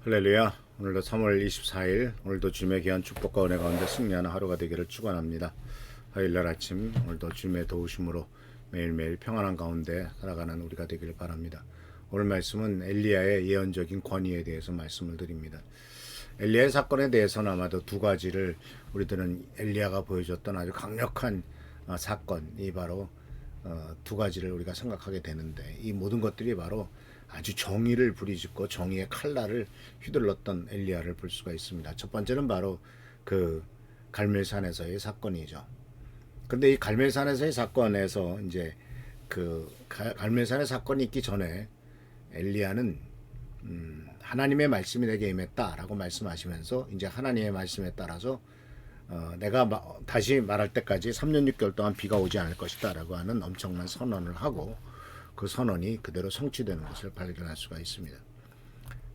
할렐루야. 오늘도 3월 24일, 오늘도 주님의 귀한 축복과 은혜 가운데 승리하는 하루가 되기를 축원합니다. 화요일날 아침, 오늘도 주님의 도우심으로 매일매일 평안한 가운데 살아가는 우리가 되기를 바랍니다. 오늘 말씀은 엘리야의 예언적인 권위에 대해서 말씀을 드립니다. 엘리야의 사건에 대해서는 아마도 두 가지를 우리들은 엘리야가 보여줬던 아주 강력한 사건이 바로 두 가지를 우리가 생각하게 되는데, 이 모든 것들이 바로 아주 정의를 부리짖고 정의의 칼날을 휘둘렀던 엘리야를 볼 수가 있습니다. 첫 번째는 바로 그 갈멜산에서의 사건이죠. 그런데 이 갈멜산에서의 사건에서 이제 그 갈멜산의 사건이 있기 전에 엘리야는 하나님의 말씀이 내게 임했다라고 말씀하시면서 이제 하나님의 말씀에 따라서 내가 다시 말할 때까지 3년 6개월 동안 비가 오지 않을 것이다 라고 하는 엄청난 선언을 하고, 그 선언이 그대로 성취되는 것을 발견할 수가 있습니다.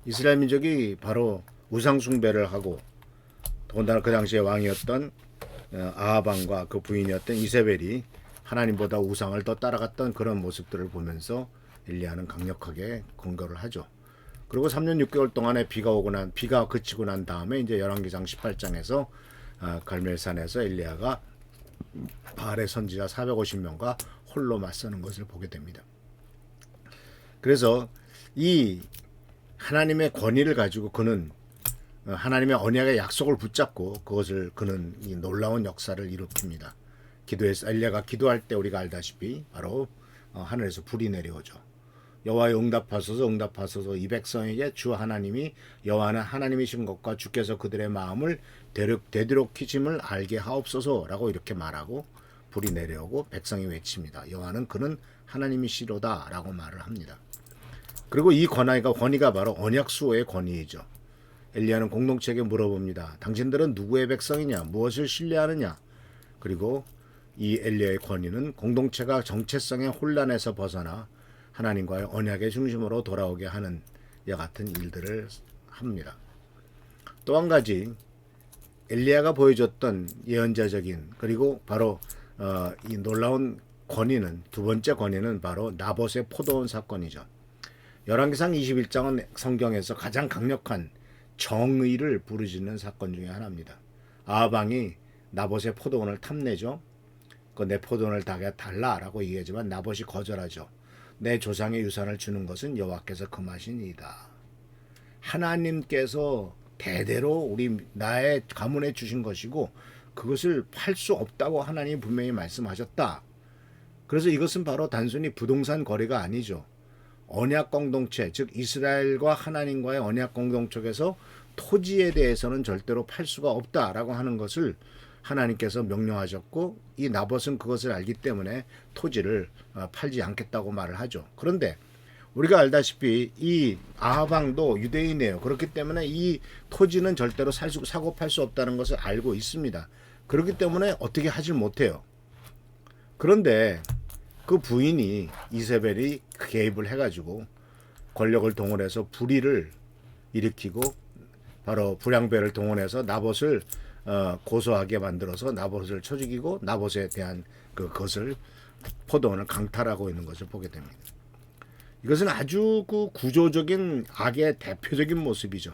이스라엘 민족이 바로 우상 숭배를 하고, 더군다나 그 당시에 왕이었던 아합 왕과 그 부인이었던 이세벨이 하나님보다 우상을 더 따라갔던 그런 모습들을 보면서 엘리야는 강력하게 공격을 하죠. 그리고 3년 6개월 동안에 비가 그치고 난 다음에 이제 열왕기상 18장에서 갈멜산에서 엘리야가 바알의 선지자 450명과 홀로 맞서는 것을 보게 됩니다. 그래서 이 하나님의 권위를 가지고 그는 하나님의 언약의 약속을 붙잡고 그것을 그는 이 놀라운 역사를 일으킵니다. 엘리야가 기도할 때 우리가 알다시피 바로 하늘에서 불이 내려오죠. 여호와여 응답하소서 응답하소서, 이 백성에게 주 하나님이 여호와는 하나님이신 것과 주께서 그들의 마음을 되도록히심을 알게 하옵소서라고 이렇게 말하고 불이 내려오고 백성이 외칩니다. 여호와는 그는 하나님이시로다 라고 말을 합니다. 그리고 이 권위가 바로 언약 수호의 권위이죠. 엘리야는 공동체에게 물어봅니다. 당신들은 누구의 백성이냐? 무엇을 신뢰하느냐? 그리고 이 엘리야의 권위는 공동체가 정체성의 혼란에서 벗어나 하나님과의 언약의 중심으로 돌아오게 하는 이와 같은 일들을 합니다. 또 한 가지 엘리야가 보여줬던 예언자적인, 그리고 바로 이 놀라운 권위는, 두 번째 권위는 바로 나봇의 포도원 사건이죠. 열왕기상 21장은 성경에서 가장 강력한 정의를 부르짖는 사건 중에 하나입니다. 아합 왕이 나봇의 포도원을 탐내죠. 내 포도원을 달라라고 얘기하지만 나봇이 거절하죠. 내 조상의 유산을 주는 것은 여호와께서 금하시니이다. 하나님께서 대대로 나의 가문에 주신 것이고 그것을 팔 수 없다고 하나님이 분명히 말씀하셨다. 그래서 이것은 바로 단순히 부동산 거래가 아니죠. 언약 공동체, 즉 이스라엘과 하나님과의 언약 공동체에서 토지에 대해서는 절대로 팔 수가 없다라고 하는 것을 하나님께서 명령하셨고, 이 나봇은 그것을 알기 때문에 토지를 팔지 않겠다고 말을 하죠. 그런데 우리가 알다시피 이 아합 왕도 유대인이에요. 그렇기 때문에 이 토지는 절대로 사고 팔 수 없다는 것을 알고 있습니다. 그렇기 때문에 어떻게 하질 못해요. 그런데 그 부인이 이세벨이 개입을 해가지고 권력을 동원해서 불의를 일으키고, 바로 불량배를 동원해서 나봇을 고소하게 만들어서 나봇을 쳐 죽이고 나봇에 대한 그것을 포도원을 강탈하고 있는 것을 보게 됩니다. 이것은 아주 그 구조적인 악의 대표적인 모습이죠.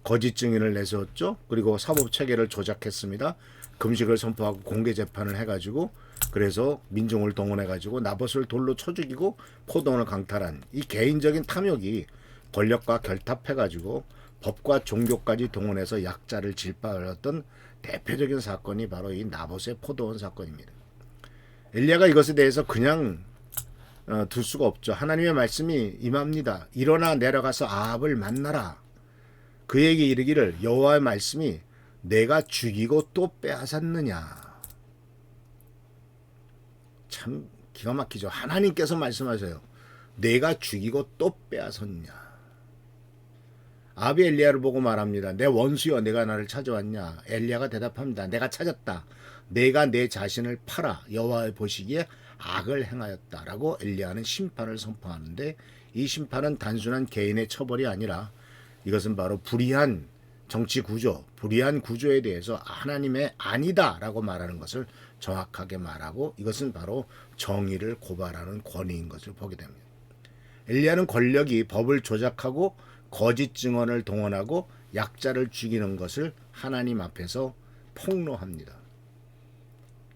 거짓 증인을 내세웠죠. 그리고 사법 체계를 조작했습니다. 금식을 선포하고 공개 재판을 해가지고, 그래서 민중을 동원해가지고 나봇을 돌로 쳐 죽이고 포도원을 강탈한 이 개인적인 탐욕이 권력과 결탁해가지고 법과 종교까지 동원해서 약자를 질파하였던 대표적인 사건이 바로 이 나봇의 포도원 사건입니다. 엘리야가 이것에 대해서 그냥 둘 수가 없죠. 하나님의 말씀이 임합니다. 일어나 내려가서 아합을 만나라. 그에게 이르기를 여호와의 말씀이 내가 죽이고 또 빼앗았느냐. 참 기가 막히죠. 하나님께서 말씀하세요. 내가 죽이고 또 빼앗았냐. 아합이 엘리야를 보고 말합니다. 내 원수여, 내가 나를 찾아왔냐. 엘리야가 대답합니다. 내가 찾았다. 내가 내 자신을 팔아 여호와의 보시기에 악을 행하였다라고 엘리야는 심판을 선포하는데, 이 심판은 단순한 개인의 처벌이 아니라 이것은 바로 불의한 정치 구조, 불의한 구조에 대해서 하나님의 아니다라고 말하는 것을 정확하게 말하고, 이것은 바로 정의를 고발하는 권위인 것을 보게 됩니다. 엘리야는 권력이 법을 조작하고 거짓 증언을 동원하고 약자를 죽이는 것을 하나님 앞에서 폭로합니다.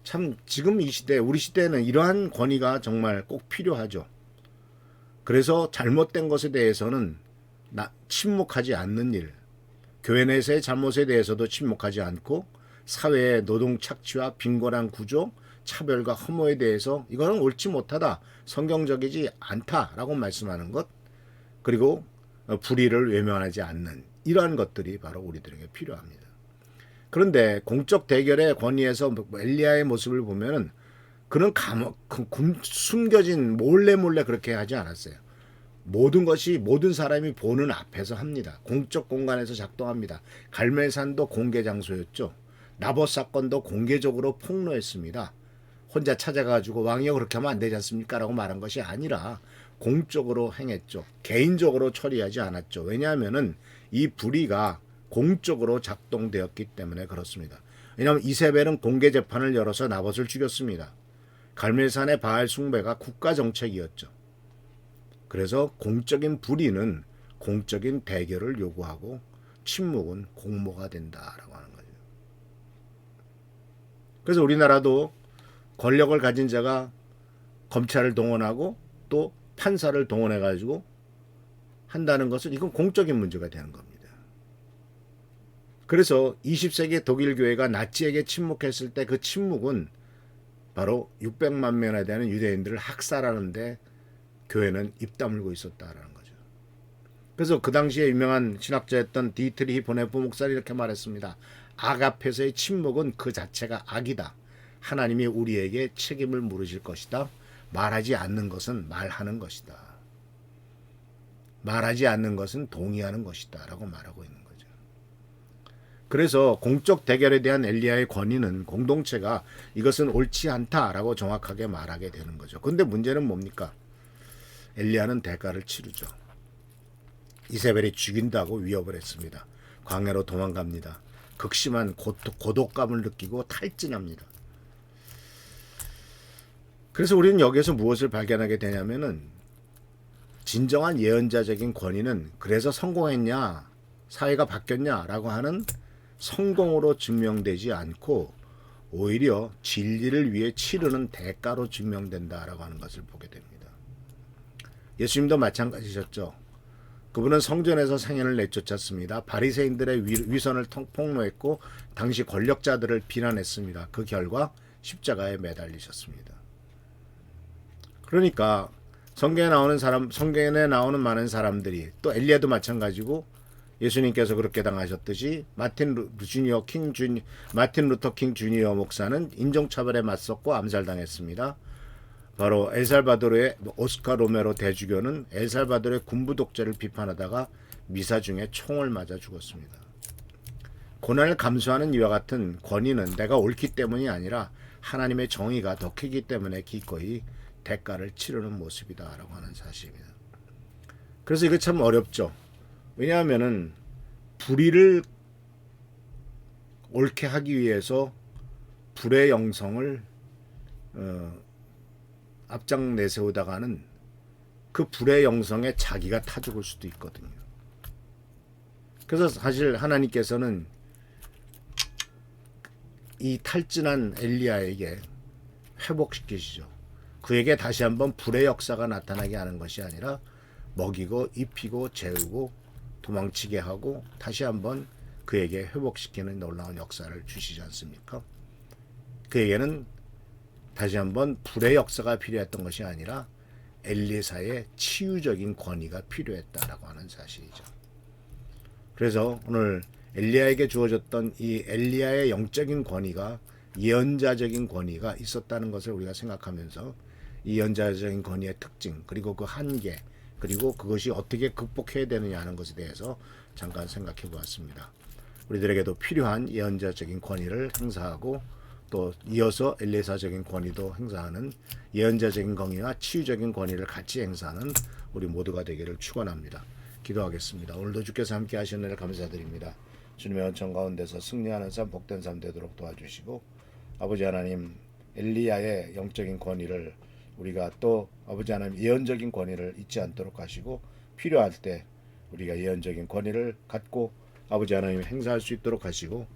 참 지금 이 시대, 우리 시대에는 이러한 권위가 정말 꼭 필요하죠. 그래서 잘못된 것에 대해서는 침묵하지 않는 일, 교회 내에서의 잘못에 대해서도 침묵하지 않고 사회의 노동 착취와 빈곤한 구조, 차별과 혐오에 대해서 이거는 옳지 못하다, 성경적이지 않다라고 말씀하는 것, 그리고 불의를 외면하지 않는 이러한 것들이 바로 우리들에게 필요합니다. 그런데 공적 대결의 권위에서 엘리야의 모습을 보면은 그는 숨겨진 몰래 그렇게 하지 않았어요. 모든 것이 모든 사람이 보는 앞에서 합니다. 공적 공간에서 작동합니다. 갈멜산도 공개 장소였죠. 나봇 사건도 공개적으로 폭로했습니다. 혼자 찾아가지고 왕이여 그렇게 하면 안 되지 않습니까? 라고 말한 것이 아니라 공적으로 행했죠. 개인적으로 처리하지 않았죠. 왜냐하면은 이 불의가 공적으로 작동되었기 때문에 그렇습니다. 왜냐하면 이세벨은 공개 재판을 열어서 나봇을 죽였습니다. 갈멜산의 바알 숭배가 국가 정책이었죠. 그래서 공적인 불의는 공적인 대결을 요구하고 침묵은 공모가 된다라고 하는 거죠. 그래서 우리나라도 권력을 가진 자가 검찰을 동원하고 또 판사를 동원해 가지고 한다는 것은 이건 공적인 문제가 되는 겁니다. 그래서 20세기 독일 교회가 나치에게 침묵했을 때 그 침묵은 바로 600만 명에 대한 유대인들을 학살하는데 교회는 입 다물고 있었다라는 거죠. 그래서 그 당시에 유명한 신학자였던 디트리히 보네프 목사는 이렇게 말했습니다. 악 앞에서의 침묵은 그 자체가 악이다. 하나님이 우리에게 책임을 물으실 것이다. 말하지 않는 것은 말하는 것이다. 말하지 않는 것은 동의하는 것이다. 라고 말하고 있는 거죠. 그래서 공적 대결에 대한 엘리야의 권위는 공동체가 이것은 옳지 않다라고 정확하게 말하게 되는 거죠. 그런데 문제는 뭡니까? 엘리야는 대가를 치르죠. 이세벨이 죽인다고 위협을 했습니다. 광야로 도망갑니다. 극심한 고독감을 느끼고 탈진합니다. 그래서 우리는 여기에서 무엇을 발견하게 되냐면은 진정한 예언자적인 권위는 그래서 성공했냐, 사회가 바뀌었냐라고 하는 성공으로 증명되지 않고 오히려 진리를 위해 치르는 대가로 증명된다라고 하는 것을 보게 됩니다. 예수님도 마찬가지셨죠. 그분은 성전에서 상인을 내쫓았습니다. 바리새인들의 위선을 폭로했고 당시 권력자들을 비난했습니다. 그 결과 십자가에 매달리셨습니다. 그러니까 성경에 나오는 많은 사람들이 또 엘리야도 마찬가지고 예수님께서 그렇게 당하셨듯이 마틴 루터 킹 주니어 목사는 인종차별에 맞섰고 암살당했습니다. 바로 엘살바도르의 오스카 로메로 대주교는 엘살바도르의 군부 독재를 비판하다가 미사 중에 총을 맞아 죽었습니다. 고난을 감수하는 이와 같은 권위는 내가 옳기 때문이 아니라 하나님의 정의가 더 크기 때문에 기꺼이 대가를 치르는 모습이다라고 하는 사실입니다. 그래서 이거 참 어렵죠. 왜냐하면은 불의를 옳게 하기 위해서 불의 영성을 앞장 내세우다가는 그 불의 영성에 자기가 타 죽을 수도 있거든요. 그래서 사실 하나님께서는 이 탈진한 엘리야에게 회복시키시죠. 그에게 다시 한번 불의 역사가 나타나게 하는 것이 아니라 먹이고 입히고 재우고 도망치게 하고 다시 한번 그에게 회복시키는 놀라운 역사를 주시지 않습니까? 그에게는 다시 한번 불의 역사가 필요했던 것이 아니라 엘리사의 치유적인 권위가 필요했다라고 하는 사실이죠. 그래서 오늘 엘리야에게 주어졌던 이 엘리야의 영적인 권위가 예언자적인 권위가 있었다는 것을 우리가 생각하면서 이 예언자적인 권위의 특징 그리고 그 한계 그리고 그것이 어떻게 극복해야 되느냐 하는 것에 대해서 잠깐 생각해 보았습니다. 우리들에게도 필요한 예언자적인 권위를 행사하고 또 이어서 엘리사적인 권위도 행사하는 예언자적인 권위와 치유적인 권위를 같이 행사하는 우리 모두가 되기를 축원합니다. 기도하겠습니다. 오늘도 주께서 함께 하시는 일 감사드립니다. 주님의 은총 가운데서 승리하는 삶 복된 삶 되도록 도와주시고 아버지 하나님 엘리야의 영적인 권위를 우리가 또 아버지 하나님 예언적인 권위를 잊지 않도록 하시고 필요할 때 우리가 예언적인 권위를 갖고 아버지 하나님 행사할 수 있도록 하시고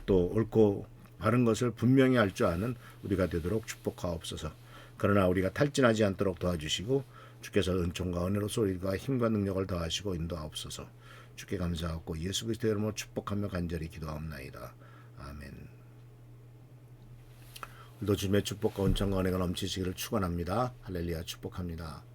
또 옳고 바른 것을 분명히 알 줄 아는 우리가 되도록 축복하옵소서. 그러나 우리가 탈진하지 않도록 도와주시고 주께서 은총과 은혜로서 우리가 힘과 능력을 더하시고 인도하옵소서. 주께 감사하고 예수 그리스도의 이름으로 축복하며 간절히 기도하옵나이다. 아멘. 오늘도 주님의 축복과 은총과 은혜가 넘치시기를 축원합니다. 할렐루야 축복합니다.